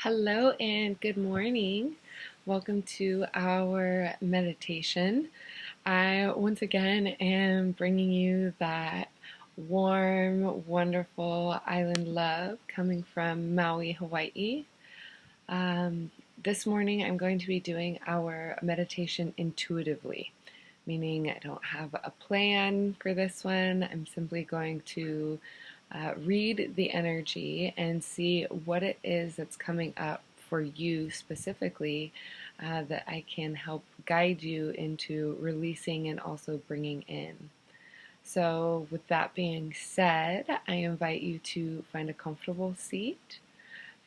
Hello and good morning. Welcome to our meditation. I once again am bringing you that warm, wonderful island love coming from Maui, Hawaii. This morning I'm going to be doing our meditation intuitively, meaning I don't have a plan for this one. I'm simply going to read the energy and see what it is that's coming up for you specifically that I can help guide you into releasing and also bringing in. So with that being said, I invite you to find a comfortable seat.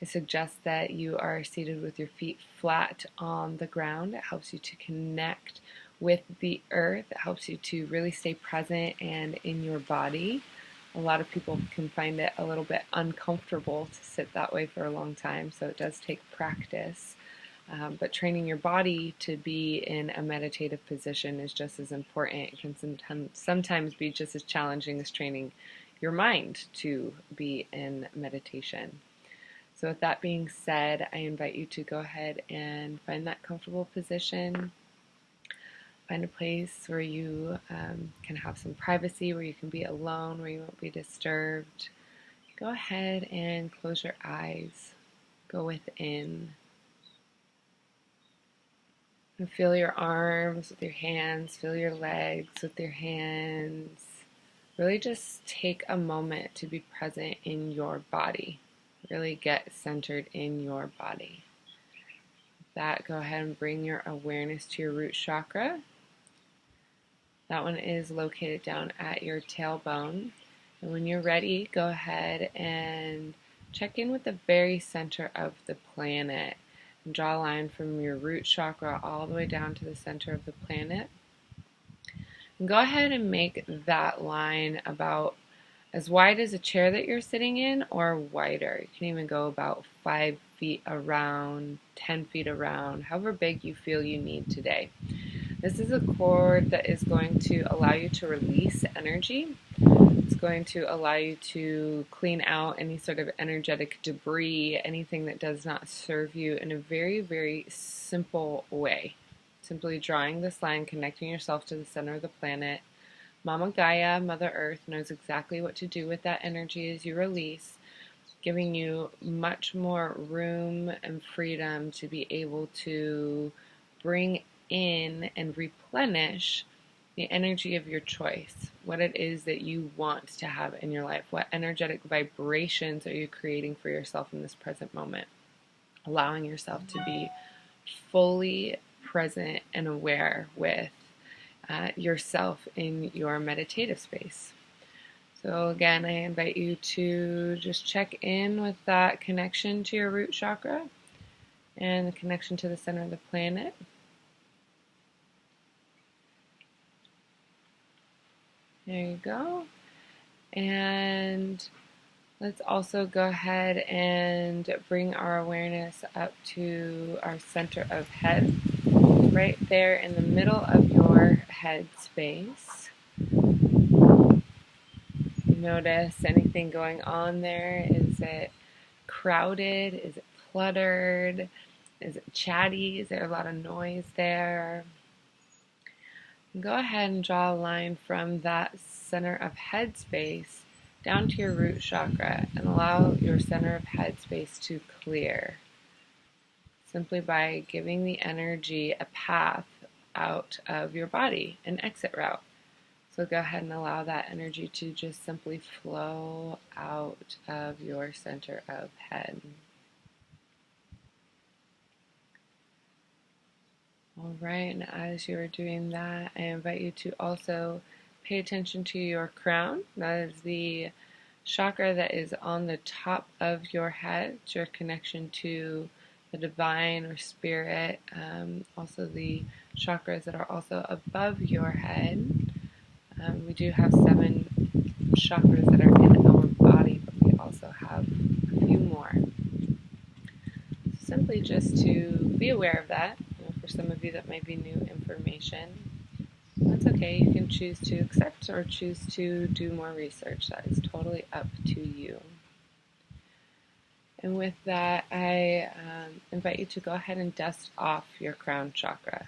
I suggest that you are seated with your feet flat on the ground. It helps you to connect with the earth. It helps you to really stay present and in your body. A lot of people can find it a little bit uncomfortable to sit that way for a long time, so it does take practice. But training your body to be in a meditative position is just as important. It can sometimes be just as challenging as training your mind to be in meditation. So with that being said, I invite you to go ahead and find that comfortable position. Find a place where you can have some privacy, where you can be alone, where you won't be disturbed. Go ahead and close your eyes. Go within. And feel your arms with your hands. Feel your legs with your hands. Really just take a moment to be present in your body. Really get centered in your body. With that, go ahead and bring your awareness to your root chakra. That one is located down at your tailbone. And when you're ready, go ahead and check in with the very center of the planet. And draw a line from your root chakra all the way down to the center of the planet. And go ahead and make that line about as wide as a chair that you're sitting in or wider. You can even go about 5 feet around, 10 feet around, however big you feel you need today. This is a cord that is going to allow you to release energy. It's going to allow you to clean out any sort of energetic debris, anything that does not serve you in a very, very simple way. Simply drawing this line, connecting yourself to the center of the planet. Mama Gaia, Mother Earth, knows exactly what to do with that energy as you release, giving you much more room and freedom to be able to bring in and replenish the energy of your choice, what it is that you want to have in your life, what energetic vibrations are you creating for yourself in this present moment, allowing yourself to be fully present and aware with yourself in your meditative space. So again, I invite you to just check in with that connection to your root chakra and the connection to the center of the planet. There you go. And let's also go ahead and bring our awareness up to our center of head, right there in the middle of your head space. Notice anything going on there. Is it crowded? Is it cluttered? Is it chatty? Is there a lot of noise there? Go ahead and draw a line from that center of head space down to your root chakra and allow your center of head space to clear. Simply by giving the energy a path out of your body, an exit route. So go ahead and allow that energy to just simply flow out of your center of head. All right, and as you're doing that, I invite you to also pay attention to your crown. That is the chakra that is on the top of your head. It's your connection to the divine or spirit. Also the chakras that are also above your head. We do have 7 chakras that are in our body, but we also have a few more. Simply just to be aware of that. For some of you that might be new information, that's okay. You can choose to accept or choose to do more research. That is totally up to you. And with that, I invite you to go ahead and dust off your crown chakra.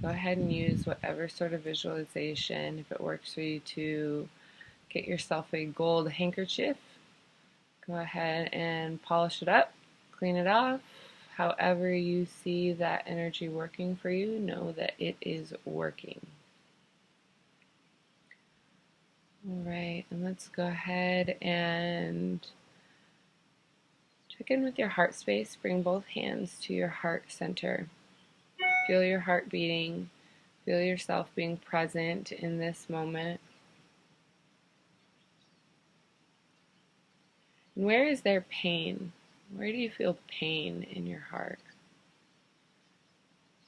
Go ahead and use whatever sort of visualization, if it works for you to get yourself a gold handkerchief. Go ahead and polish it up, clean it off. However you see that energy working for you, know that it is working. All right, and let's go ahead and check in with your heart space. Bring both hands to your heart center. Feel your heart beating. Feel yourself being present in this moment. And where is there pain? Where do you feel pain in your heart?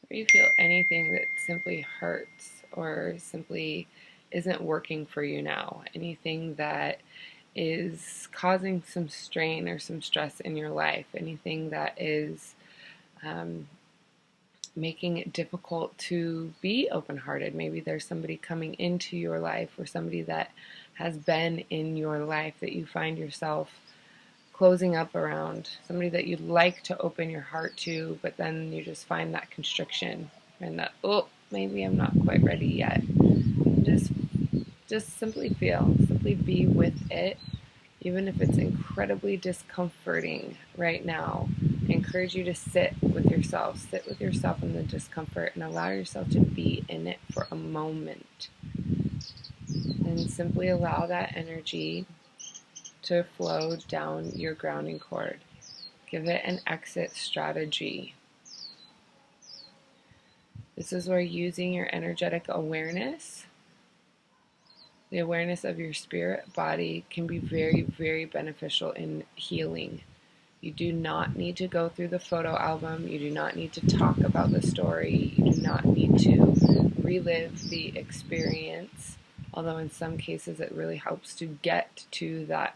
Where do you feel anything that simply hurts or simply isn't working for you now? Anything that is causing some strain or some stress in your life? Anything that is making it difficult to be open-hearted? Maybe there's somebody coming into your life or somebody that has been in your life that you find yourself closing up around, somebody that you'd like to open your heart to, but then you just find that constriction and that, oh, maybe I'm not quite ready yet. Just simply feel, simply be with it, even if it's incredibly discomforting right now. I encourage you to sit with yourself in the discomfort and allow yourself to be in it for a moment. And simply allow that energy to flow down your grounding cord. Give it an exit strategy. This is where using your energetic awareness, the awareness of your spirit body, can be very, very beneficial in healing. You do not need to go through the photo album. You do not need to talk about the story. You do not need to relive the experience, although in some cases it really helps to get to that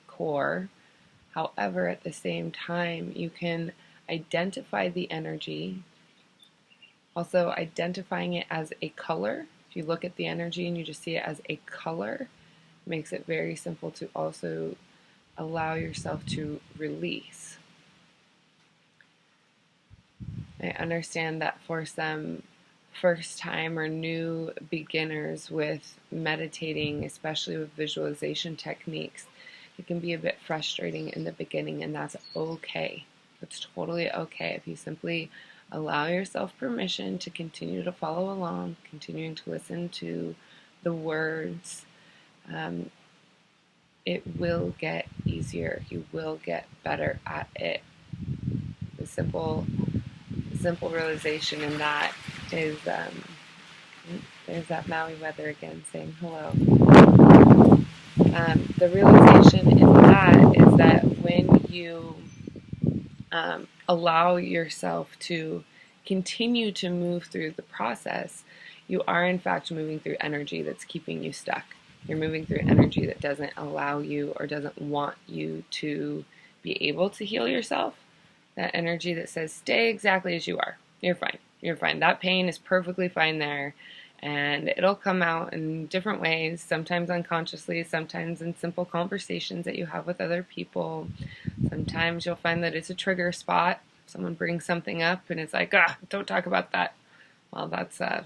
core. However, at the same time, you can identify the energy. Also, identifying it as a color. If you look at the energy and you just see it as a color, it makes it very simple to also allow yourself to release. I understand that for some first time or new beginners with meditating, especially with visualization techniques, it can be a bit frustrating in the beginning, and that's okay. It's totally okay if you simply allow yourself permission to continue to follow along, continuing to listen to the words. It will get easier. You will get better at it. The simple realization in that is, there's that Maui weather again saying hello. The realization in that is that when you allow yourself to continue to move through the process, you are in fact moving through energy that's keeping you stuck. You're moving through energy that doesn't allow you or doesn't want you to be able to heal yourself. That energy that says, stay exactly as you are. You're fine. You're fine. That pain is perfectly fine there. And it'll come out in different ways, sometimes unconsciously, sometimes in simple conversations that you have with other people. Sometimes you'll find that it's a trigger spot. Someone brings something up and it's like, don't talk about that. Well, that's a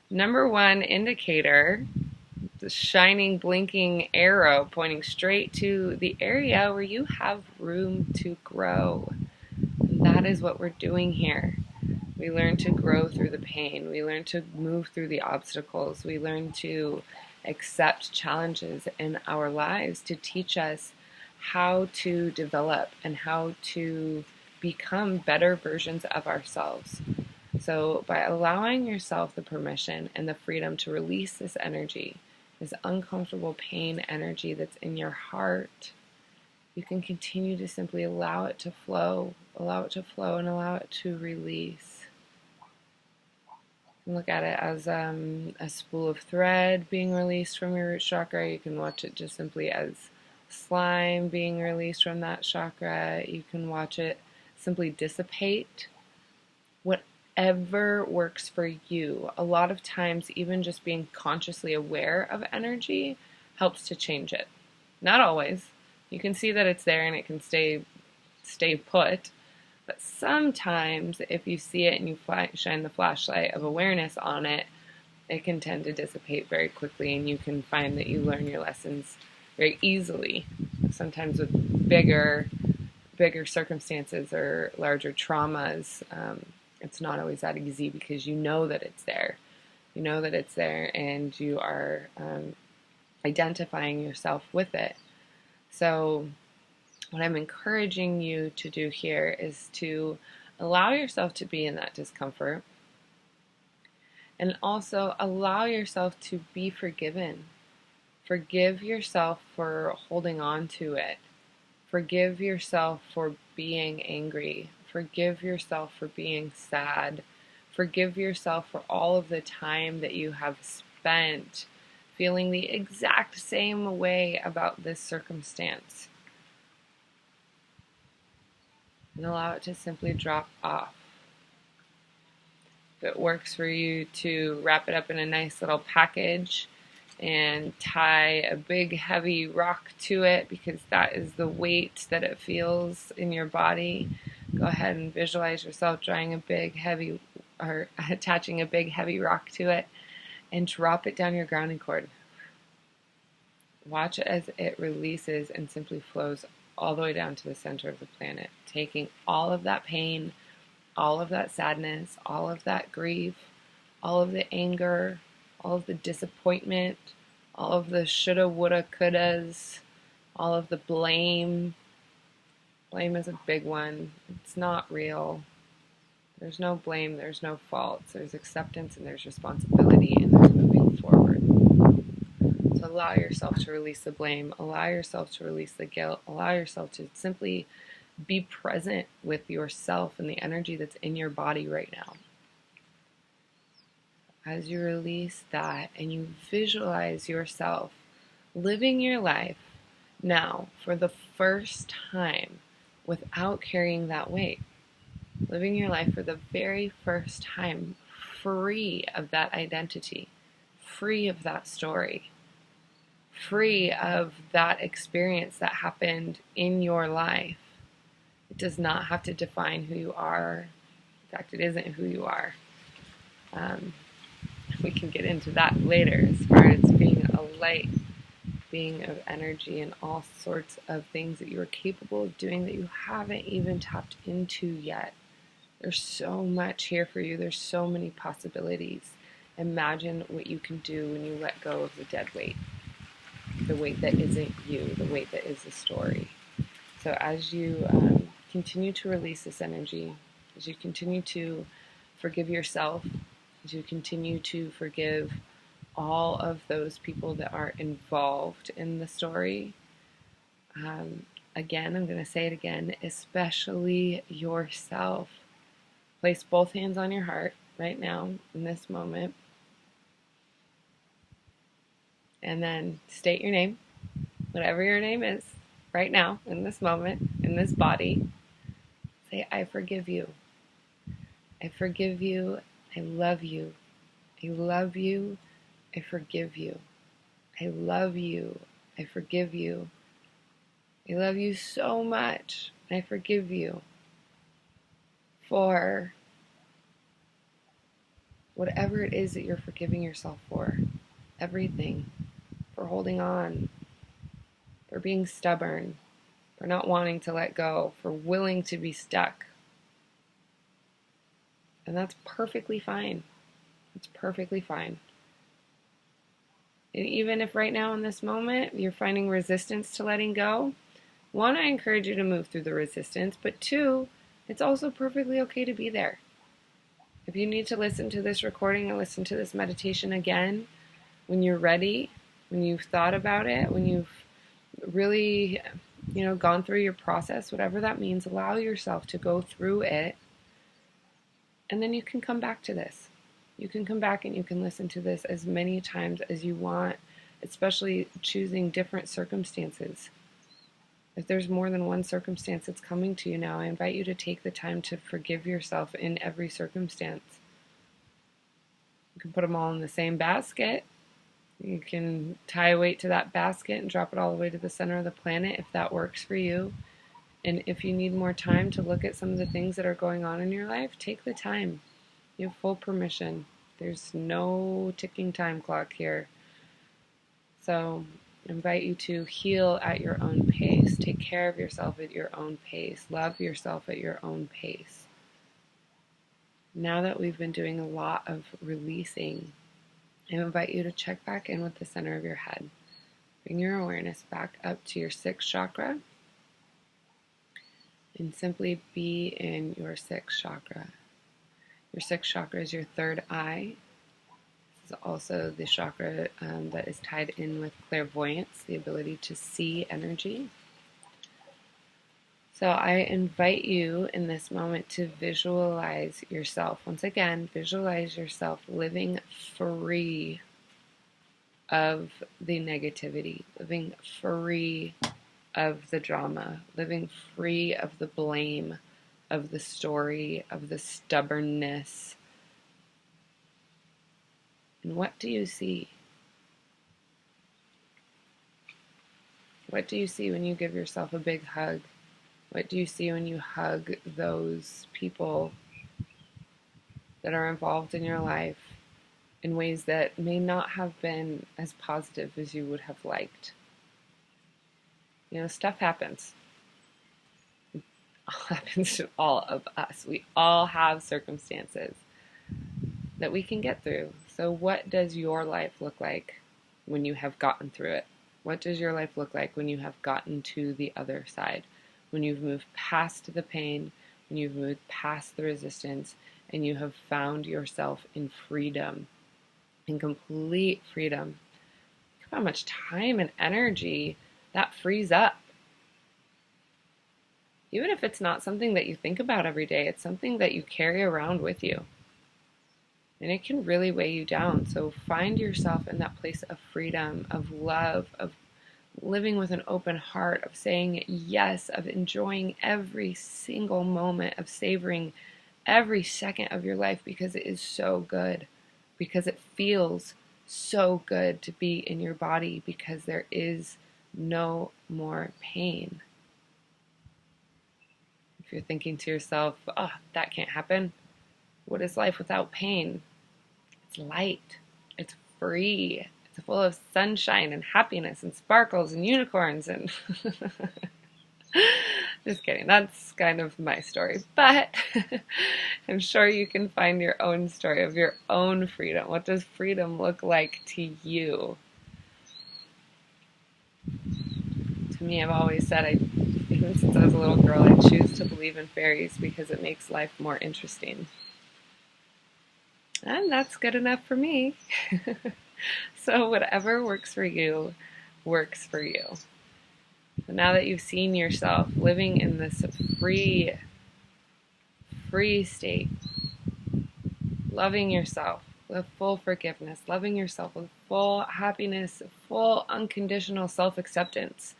number one indicator, the shining, blinking arrow pointing straight to the area where you have room to grow. And that is what we're doing here. We learn to grow through the pain. We learn to move through the obstacles. We learn to accept challenges in our lives to teach us how to develop and how to become better versions of ourselves. So by allowing yourself the permission and the freedom to release this energy, this uncomfortable pain energy that's in your heart, you can continue to simply allow it to flow and allow it to release. You can look at it as a spool of thread being released from your root chakra. You can watch it just simply as slime being released from that chakra. You can watch it simply dissipate. Whatever works for you. A lot of times, even just being consciously aware of energy helps to change it. Not always, You can see that it's there and it can stay put. But sometimes if you see it and you shine the flashlight of awareness on it, it can tend to dissipate very quickly, and you can find that you learn your lessons very easily. Sometimes with bigger circumstances or larger traumas, it's not always that easy because you know that it's there. You know that it's there, and you are identifying yourself with it. So what I'm encouraging you to do here is to allow yourself to be in that discomfort, and also allow yourself to be forgiven. Forgive yourself for holding on to it. Forgive yourself for being angry. Forgive yourself for being sad. Forgive yourself for all of the time that you have spent feeling the exact same way about this circumstance. And allow it to simply drop off. If it works for you to wrap it up in a nice little package and tie a big heavy rock to it, because that is the weight that it feels in your body, go ahead and visualize yourself attaching a big heavy rock to it, and drop it down your grounding cord. Watch it as it releases and simply flows all the way down to the center of the planet, taking all of that pain, all of that sadness, all of that grief, all of the anger, all of the disappointment, all of the shoulda, woulda, couldas, all of the blame. Blame is a big one. It's not real. There's no blame, there's no faults. There's acceptance and there's responsibility, and there's moving forward. So allow yourself to release the blame. Allow yourself to release the guilt. Allow yourself to simply be present with yourself and the energy that's in your body right now. As you release that and you visualize yourself living your life now for the first time without carrying that weight. Living your life for the very first time free of that identity, free of that story, free of that experience that happened in your life. It does not have to define who you are. In fact, it isn't who you are. We can get into that later as far as being a light, being of energy, and all sorts of things that you are capable of doing that you haven't even tapped into yet. There's so much here for you. There's so many possibilities. Imagine what you can do when you let go of the dead weight. The weight that isn't you, the weight that is the story. So as you continue to release this energy, as you continue to forgive yourself, as you continue to forgive all of those people that are involved in the story, again, I'm going to say it again, especially yourself. Place both hands on your heart right now in this moment. And then state your name, whatever your name is, right now, in this moment, in this body. Say, I forgive you. I forgive you. I love you. I love you. I forgive you. I love you. I forgive you. I love you so much. I forgive you for whatever it is that you're forgiving yourself for. Everything. For holding on. For being stubborn. For not wanting to let go. For willing to be stuck. And that's perfectly fine. It's perfectly fine. And even if right now in this moment you're finding resistance to letting go, one, I encourage you to move through the resistance, but two, it's also perfectly okay to be there. If you need to listen to this recording and listen to this meditation again, when you're ready, when you've thought about it, when you've really, gone through your process, whatever that means, allow yourself to go through it. And then you can come back to this. You can come back and you can listen to this as many times as you want, especially choosing different circumstances. If there's more than one circumstance that's coming to you now, I invite you to take the time to forgive yourself in every circumstance. You can put them all in the same basket. You can tie a weight to that basket and drop it all the way to the center of the planet if that works for you. And if you need more time to look at some of the things that are going on in your life, take the time. You have full permission. There's no ticking time clock here. So I invite you to heal at your own pace. Take care of yourself at your own pace. Love yourself at your own pace. Now that we've been doing a lot of releasing, I invite you to check back in with the center of your head. Bring your awareness back up to your 6th chakra and simply be in your 6th chakra. Your 6th chakra is your 3rd eye. This is also the chakra that is tied in with clairvoyance, the ability to see energy. So I invite you in this moment to visualize yourself. Once again, visualize yourself living free of the negativity, living free of the drama, living free of the blame, of the story, of the stubbornness. And what do you see? What do you see when you give yourself a big hug? What do you see when you hug those people that are involved in your life in ways that may not have been as positive as you would have liked? You know, stuff happens. It all happens to all of us. We all have circumstances that we can get through. So what does your life look like when you have gotten through it? What does your life look like when you have gotten to the other side? When you've moved past the pain, when you've moved past the resistance, and you have found yourself in freedom, in complete freedom. Think of how much time and energy that frees up. Even if it's not something that you think about every day, it's something that you carry around with you. And it can really weigh you down. So find yourself in that place of freedom, of love, of living with an open heart, of saying yes, of enjoying every single moment, of savoring every second of your life because it is so good, because it feels so good to be in your body, because there is no more pain. If you're thinking to yourself, oh, that can't happen. What is life without pain? It's light. It's free. It's full of sunshine and happiness and sparkles and unicorns and just kidding. That's kind of my story. But I'm sure you can find your own story of your own freedom. What does freedom look like to you? To me, I've always said, even since I was a little girl, I choose to believe in fairies because it makes life more interesting. And that's good enough for me. So whatever works for you, works for you. So now that you've seen yourself living in this free state, loving yourself with full forgiveness, loving yourself with full happiness, full unconditional self-acceptance,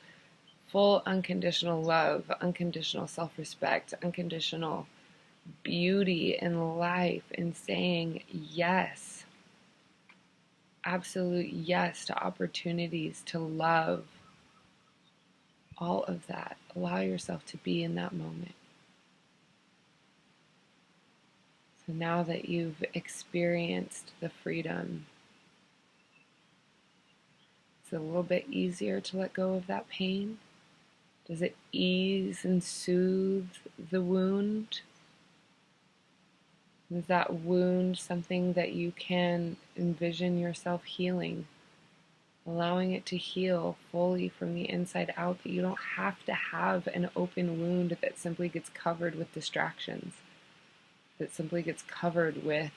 full unconditional love, unconditional self-respect, unconditional beauty in life, and saying yes, absolute yes to opportunities, to love, all of that. Allow yourself to be in that moment. So now that you've experienced the freedom, it's a little bit easier to let go of that pain. Does it ease and soothe the wound? Is that wound something that you can envision yourself healing? Allowing it to heal fully from the inside out, that you don't have to have an open wound that simply gets covered with distractions, that simply gets covered with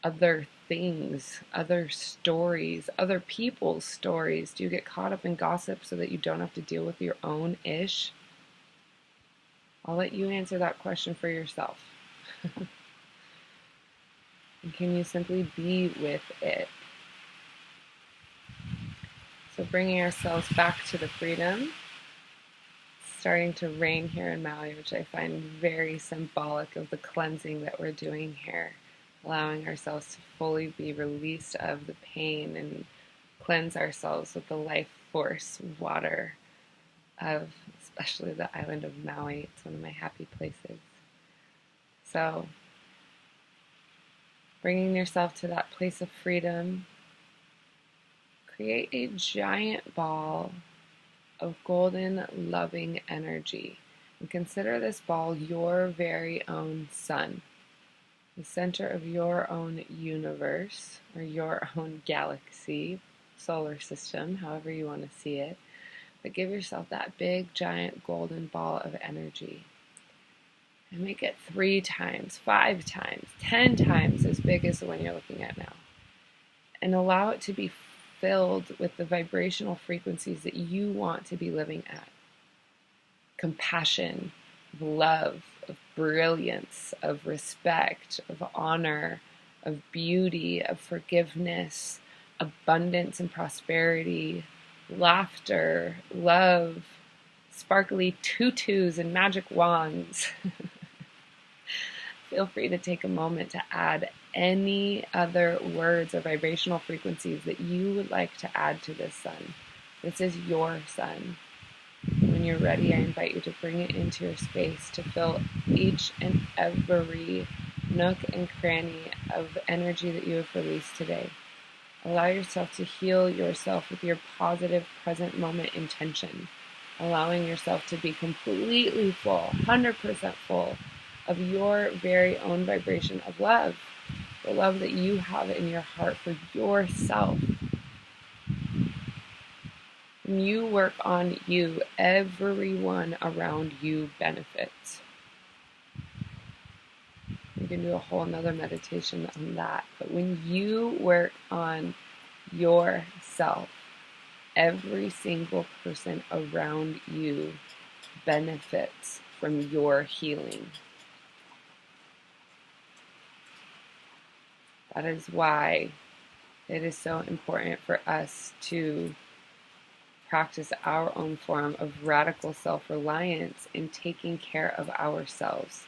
other things, other stories, other people's stories. Do you get caught up in gossip so that you don't have to deal with your own ish? I'll let you answer that question for yourself. And can you simply be with it? So bringing ourselves back to the freedom. It's starting to rain here in Maui, which I find very symbolic of the cleansing that we're doing here. allowing ourselves to fully be released of the pain and cleanse ourselves with the life force water of especially the island of Maui. It's one of my happy places. So bringing yourself to that place of freedom, create a giant ball of golden, loving energy. And consider this ball your very own sun, the center of your own universe, or your own galaxy, solar system, however you want to see it. But give yourself that big, giant, golden ball of energy. And make it 3 times, 5 times, 10 times as big as the one you're looking at now. And allow it to be filled with the vibrational frequencies that you want to be living at. Compassion, of love, of brilliance, of respect, of honor, of beauty, of forgiveness, abundance and prosperity, laughter, love, sparkly tutus and magic wands. Feel free to take a moment to add any other words or vibrational frequencies that you would like to add to this sun. This is your sun. When you're ready, I invite you to bring it into your space to fill each and every nook and cranny of energy that you have released today. Allow yourself to heal yourself with your positive present moment intention, allowing yourself to be completely full, 100% full of your very own vibration of love, the love that you have in your heart for yourself. When you work on you, everyone around you benefits. We can do a whole nother meditation on that. But when you work on yourself, every single person around you benefits from your healing. That is why it is so important for us to practice our own form of radical self-reliance in taking care of ourselves.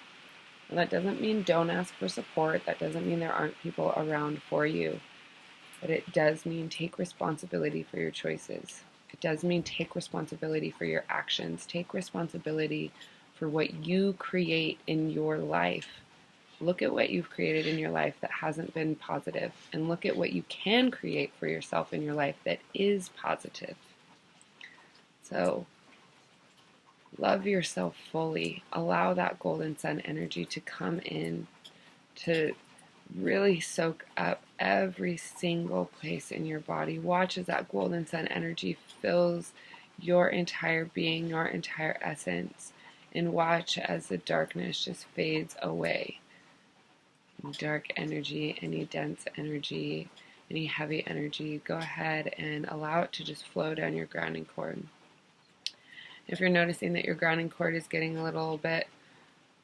And that doesn't mean don't ask for support. That doesn't mean there aren't people around for you. But it does mean take responsibility for your choices. It does mean take responsibility for your actions. Take responsibility for what you create in your life. Look at what you've created in your life that hasn't been positive, and look at what you can create for yourself in your life that is positive. So love yourself fully. Allow that golden sun energy to come in, to really soak up every single place in your body. Watch as that golden sun energy fills your entire being, your entire essence, and watch as the darkness just fades away. Dark energy, any dense energy, any heavy energy, go ahead and allow it to just flow down your grounding cord. If you're noticing that your grounding cord is getting a little bit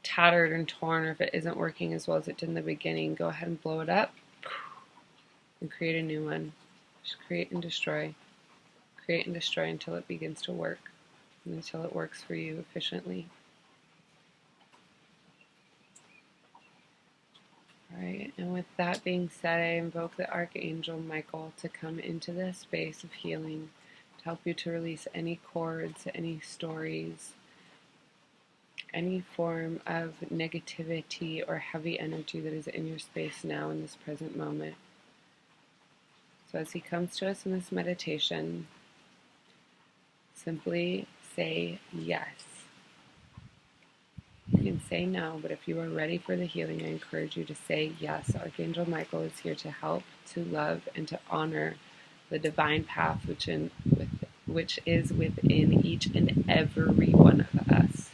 tattered and torn, or if it isn't working as well as it did in the beginning, go ahead and blow it up and create a new one. Just create and destroy. Create and destroy until it begins to work, and until it works for you efficiently. Alright, and with that being said, I invoke the Archangel Michael to come into this space of healing, to help you to release any cords, any stories, any form of negativity or heavy energy that is in your space now in this present moment. So as he comes to us in this meditation, simply say yes. You can say no, but if you are ready for the healing, I encourage you to say yes. Archangel Michael is here to help, to love, and to honor the divine path which is within each and every one of us.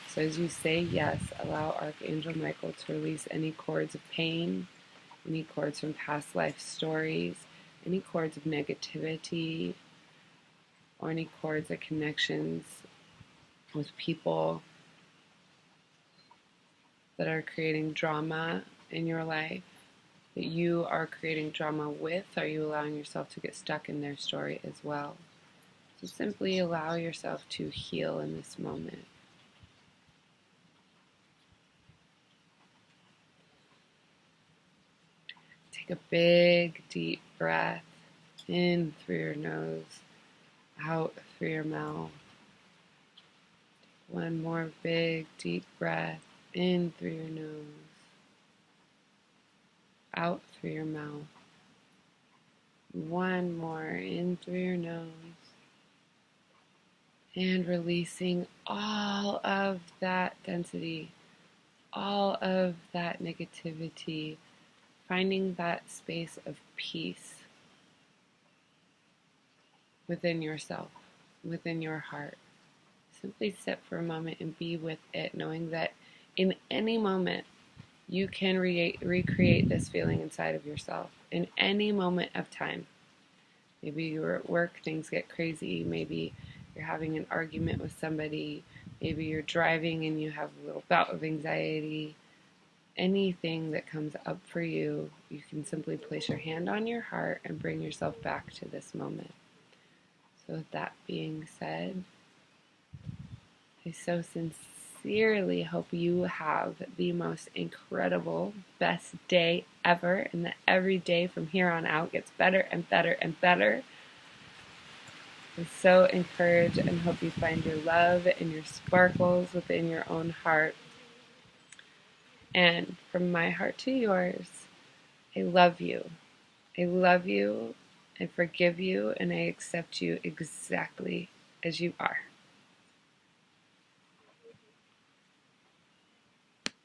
So as you say yes, allow Archangel Michael to release any cords of pain, any cords from past life stories, any cords of negativity, or any cords or connections with people that are creating drama in your life, that you are creating drama with. Are you allowing yourself to get stuck in their story as well? So simply allow yourself to heal in this moment. Take a big, deep breath in through your nose, out through your mouth. One more big, deep breath in through your nose, out through your mouth. One more in through your nose. And releasing all of that density, all of that negativity, finding that space of peace within yourself, within your heart. Simply sit for a moment and be with it, knowing that in any moment you can recreate this feeling inside of yourself, in any moment of time. Maybe you're at work, things get crazy, maybe you're having an argument with somebody, maybe you're driving and you have a little bout of anxiety. Anything that comes up for you, you can simply place your hand on your heart and bring yourself back to this moment. So with that being said, I so sincerely hope you have the most incredible, best day ever, and that every day from here on out gets better and better and better. I so encourage and hope you find your love and your sparkles within your own heart. And from my heart to yours, I love you. I love you, I forgive you, and I accept you exactly as you are.